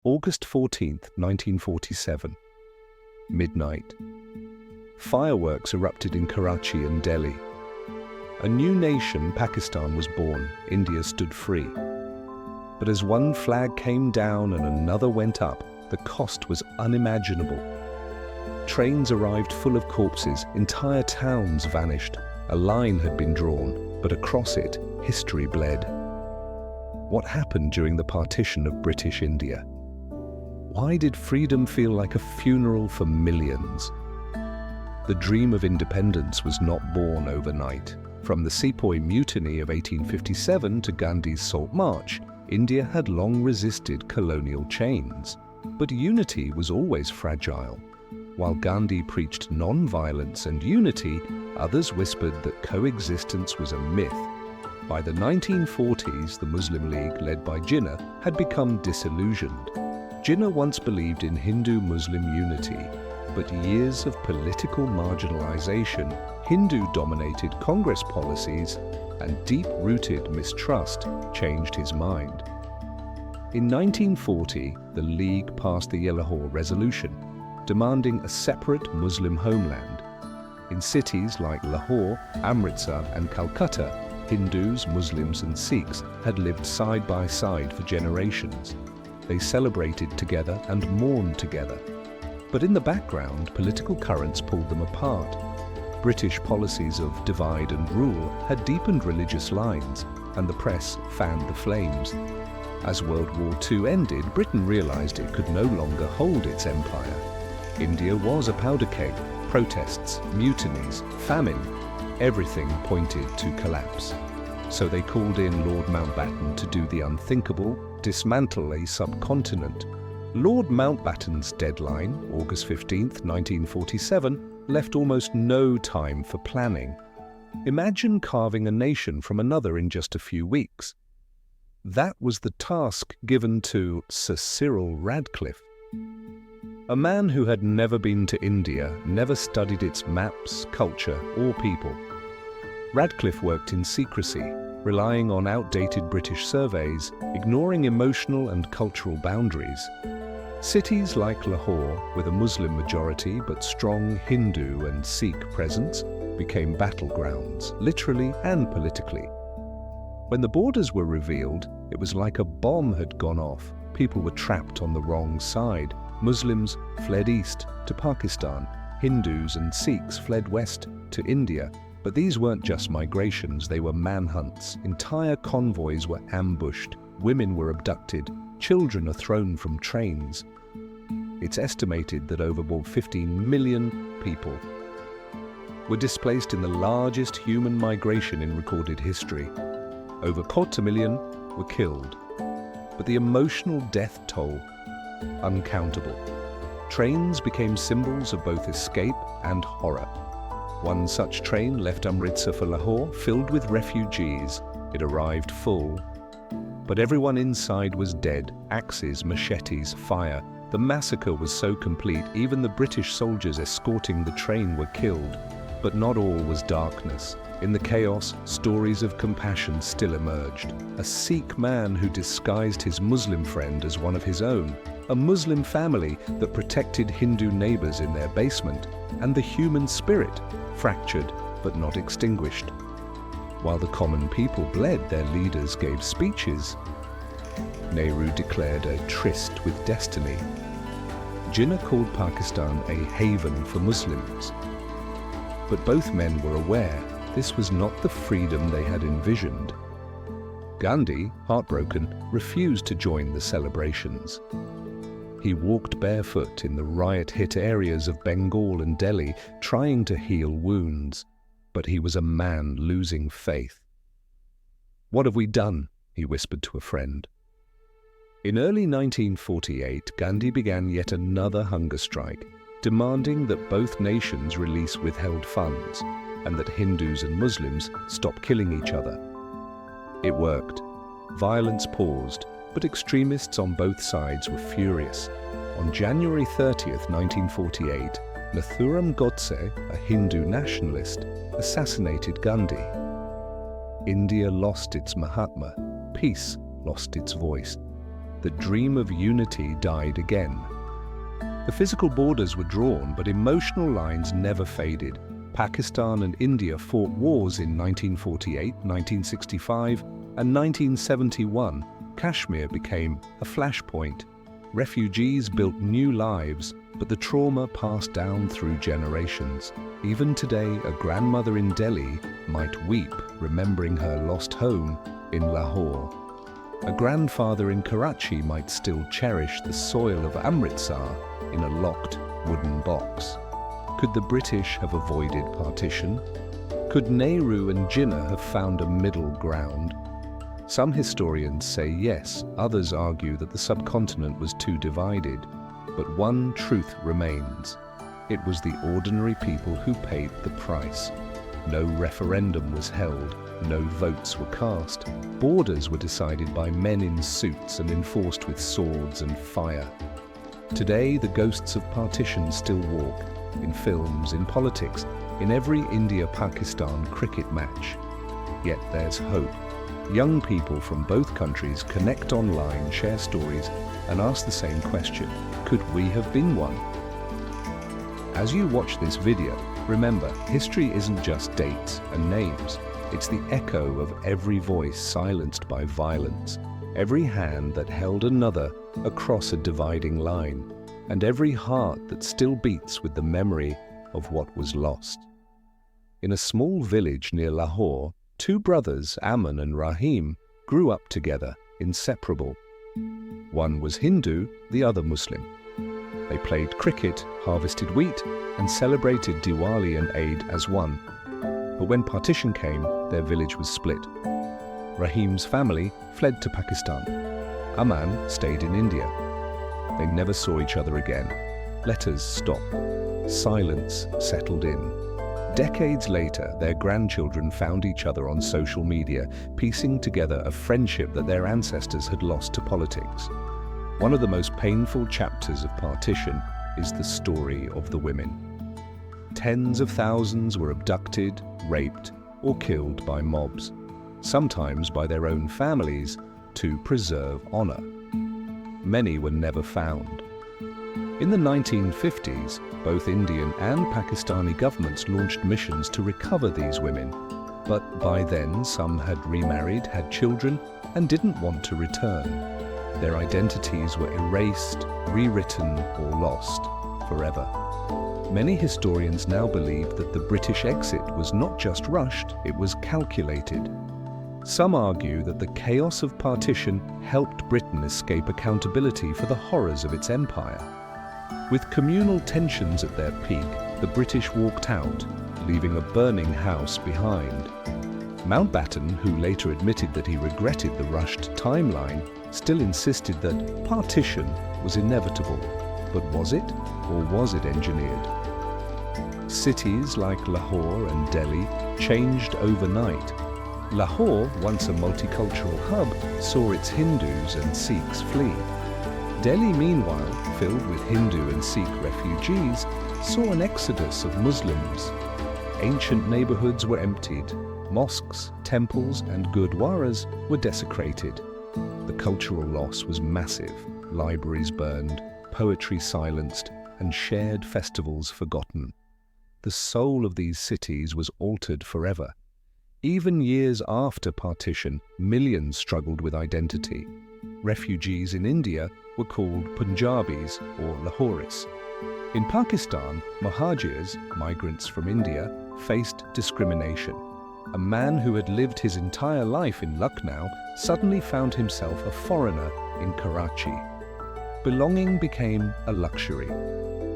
August 14th, 1947. Midnight. Fireworks erupted in Karachi and Delhi. A new nation, Pakistan, was born. India stood free. But as one flag came down and another went up, the cost was unimaginable. Trains arrived full of corpses, entire towns vanished. A line had been drawn, but across it, history bled. What happened during the partition of British India? Why did freedom feel like a funeral for millions? The dream of independence was not born overnight. From the Sepoy Mutiny of 1857 to Gandhi's Salt March, India had long resisted colonial chains. But unity was always fragile. While Gandhi preached non-violence and unity, others whispered that coexistence was a myth. By the 1940s, the Muslim League, led by Jinnah, had become disillusioned. Jinnah once believed in Hindu-Muslim unity, but years of political marginalization, Hindu-dominated Congress policies, and deep-rooted mistrust changed his mind. In 1940, the League passed the Lahore Resolution, demanding a separate Muslim homeland. In cities like Lahore, Amritsar, and Calcutta, Hindus, Muslims, and Sikhs had lived side by side for generations. They celebrated together and mourned together. But in the background, political currents pulled them apart. British policies of divide and rule had deepened religious lines, and the press fanned the flames. As World War II ended, Britain realized it could no longer hold its empire. India was a powder keg. Protests, mutinies, famine, everything pointed to collapse. So they called in Lord Mountbatten to do the unthinkable, dismantle a subcontinent. Lord Mountbatten's deadline, August 15th, 1947, left almost no time for planning. Imagine carving a nation from another in just a few weeks. That was the task given to Sir Cyril Radcliffe. A man who had never been to India, never studied its maps, culture, or people. Radcliffe worked in secrecy, relying on outdated British surveys, ignoring emotional and cultural boundaries. Cities like Lahore, with a Muslim majority but strong Hindu and Sikh presence, became battlegrounds, literally and politically. When the borders were revealed, it was like a bomb had gone off. People were trapped on the wrong side. Muslims fled east to Pakistan. Hindus and Sikhs fled west to India. But these weren't just migrations, they were manhunts. Entire convoys were ambushed. Women were abducted. Children are thrown from trains. It's estimated that over 15 million people were displaced in the largest human migration in recorded history. Over 250,000 were killed. But the emotional death toll, uncountable. Trains became symbols of both escape and horror. One such train left Amritsar for Lahore, filled with refugees. It arrived full. But everyone inside was dead. Axes, machetes, fire. The massacre was so complete, even the British soldiers escorting the train were killed. But not all was darkness. In the chaos, stories of compassion still emerged. A Sikh man who disguised his Muslim friend as one of his own. A Muslim family that protected Hindu neighbors in their basement. And the human spirit, fractured but not extinguished. While the common people bled, their leaders gave speeches. Nehru declared a tryst with destiny. Jinnah called Pakistan a haven for Muslims. But both men were aware this was not the freedom they had envisioned. Gandhi, heartbroken, refused to join the celebrations. He walked barefoot in the riot-hit areas of Bengal and Delhi, trying to heal wounds. But he was a man losing faith. "What have we done?" he whispered to a friend. In early 1948, Gandhi began yet another hunger strike, demanding that both nations release withheld funds and that Hindus and Muslims stop killing each other. It worked. Violence paused, but extremists on both sides were furious. On January 30th, 1948, Nathuram Godse, a Hindu nationalist, assassinated Gandhi. India lost its Mahatma. Peace lost its voice. the dream of unity died again. The physical borders were drawn, but emotional lines never faded. Pakistan and India fought wars in 1948, 1965, and 1971. Kashmir became a flashpoint. Refugees built new lives, but the trauma passed down through generations. Even today, a grandmother in Delhi might weep, remembering her lost home in Lahore. A grandfather in Karachi might still cherish the soil of Amritsar in a locked wooden box. Could the British have avoided partition? Could Nehru and Jinnah have found a middle ground? Some historians say yes, others argue that the subcontinent was too divided. But one truth remains. It was the ordinary people who paid the price. No referendum was held, no votes were cast. Borders were decided by men in suits and enforced with swords and fire. Today, the ghosts of partition still walk, in films, in politics, in every India-Pakistan cricket match. Yet there's hope. Young people from both countries connect online, share stories, and ask the same question: could we have been one? As you watch this video, remember, history isn't just dates and names. It's the echo of every voice silenced by violence, every hand that held another across a dividing line, and every heart that still beats with the memory of what was lost. In a small village near Lahore, two brothers, Aman and Rahim, grew up together, inseparable. One was Hindu, the other Muslim. They played cricket, harvested wheat, and celebrated Diwali and Eid as one. But when partition came, their village was split. Rahim's family fled to Pakistan. Aman stayed in India. They never saw each other again. Letters stopped. Silence settled in. Decades later, their grandchildren found each other on social media, piecing together a friendship that their ancestors had lost to politics. One of the most painful chapters of partition is the story of the women. Tens of thousands were abducted, raped, or killed by mobs, sometimes by their own families, to preserve honor. Many were never found. In the 1950s, both Indian and Pakistani governments launched missions to recover these women. But by then, some had remarried, had children, and didn't want to return. Their identities were erased, rewritten, or lost forever. Many historians now believe that the British exit was not just rushed, it was calculated. Some argue that the chaos of partition helped Britain escape accountability for the horrors of its empire. With communal tensions at their peak, the British walked out, leaving a burning house behind. Mountbatten, who later admitted that he regretted the rushed timeline, still insisted that partition was inevitable. But was it, or was it engineered? Cities like Lahore and Delhi changed overnight. Lahore, once a multicultural hub, saw its Hindus and Sikhs flee. Delhi, meanwhile, filled with Hindu and Sikh refugees, saw an exodus of Muslims. Ancient neighborhoods were emptied. Mosques, temples, and gurdwaras were desecrated. The cultural loss was massive. Libraries burned, poetry silenced, and shared festivals forgotten. The soul of these cities was altered forever. Even years after partition, millions struggled with identity. Refugees in India were called Punjabis or Lahoris. In Pakistan, Muhajirs, migrants from India, faced discrimination. A man who had lived his entire life in Lucknow suddenly found himself a foreigner in Karachi. Belonging became a luxury.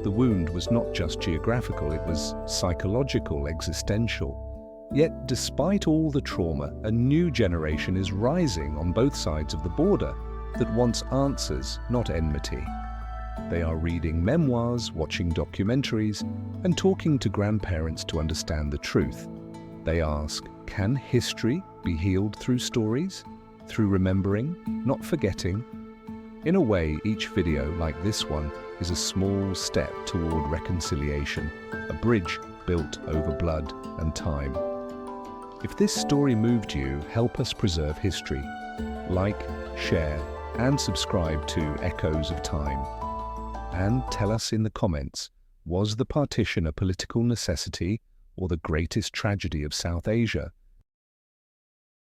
The wound was not just geographical, it was psychological, existential. Yet, despite all the trauma, a new generation is rising on both sides of the border that wants answers, not enmity. They are reading memoirs, watching documentaries, and talking to grandparents to understand the truth. They ask, can history be healed through stories? Through remembering, not forgetting? In a way, each video, like this one, is a small step toward reconciliation, a bridge built over blood and time. If this story moved you, help us preserve history. Like, share, and subscribe to Echoes of Time. And tell us in the comments, was the partition a political necessity or the greatest tragedy of South Asia?